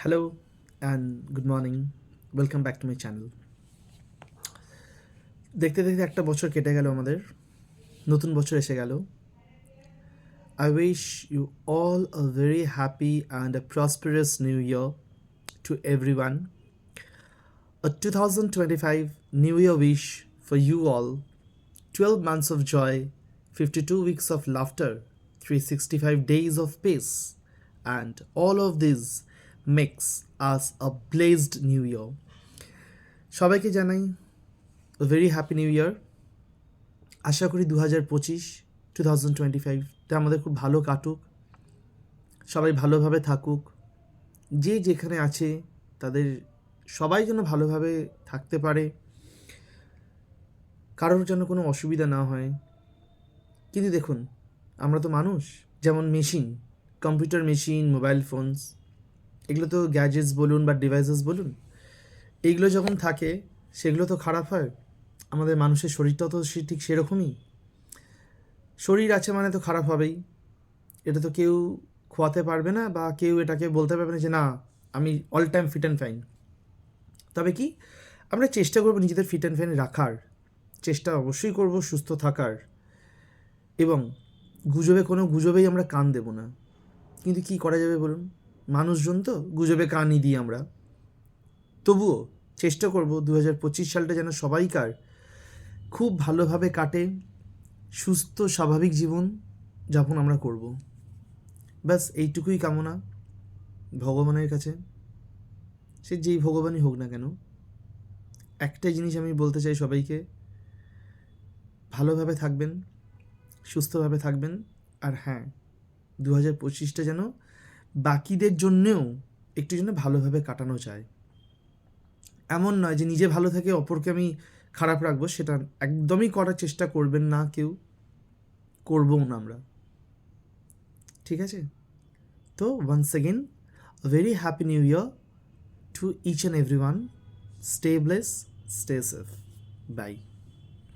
Hello and good morning, welcome back to my channel. দেখতে দেখতে একটা বছর কেটে গেল, আমাদের নতুন বছর এসে গেল। I wish you all a very happy and a prosperous new year to everyone. A 2025 New Year wish for you all. 12 months of joy, 52 weeks of laughter, 365 days of peace, and all of this makes us a blessed new year. সবাইকে জানাই very happy new ইয়ার। আশা করি 2025 আমাদের খুব ভালো কাটুক, সবাই ভালোভাবে থাকুক, যে যেখানে আছে তাদের সবাই যেন ভালোভাবে থাকতে পারে, কারোর যেন কোনো অসুবিধা না হয়। কিন্তু দেখুন, আমরা তো মানুষ, যেমন machine, computer machine, mobile phones, এগুলো তো গ্যাজেটস বলুন বা ডিভাইসেস বলুন, এইগুলো যখন থাকে সেগুলো তো খারাপ হয়। আমাদের মানুষের শরীরটাও তো ঠিক সেরকমই। শরীর আছে মানে তো খারাপ হবেই, এটা তো কেউ খোয়াতে পারবে না বা কেউ এটাকে বলতে পারবে না যে না আমি all time fit and fine. তবে কি, আমরা চেষ্টা করবো নিজেদের ফিট অ্যান্ড ফাইন রাখার, চেষ্টা অবশ্যই করব সুস্থ থাকার, এবং গুজবেই আমরা কান দেব না। কিন্তু কি করা যাবে বলুন, মানুষজন তো গুজবে কানই দিই আমরা। তবুও চেষ্টা করব 2025 সালটা যেন সবাইকার খুব ভালোভাবে কাটে, সুস্থ স্বাভাবিক জীবন যাপন আমরা করব। ব্যাস এইটুকুই কামনা ভগবানের কাছে, সে যেই ভগবানই হোক না কেন। একটাই জিনিস আমি বলতে চাই সবাইকে, ভালোভাবে থাকবেন, সুস্থভাবে থাকবেন। আর হ্যাঁ, 2025টা যেন বাকিদের জন্যেও একটু যেন ভালোভাবে কাটানো যায়। এমন নয় যে নিজে ভালো থেকে অপরকে আমি খারাপ রাখবো, সেটা একদমই করার চেষ্টা করবেন না, কেউ করবও না আমরা। ঠিক আছে? তো once again very happy new year to each and everyone. Stay blessed, stay safe. Bye.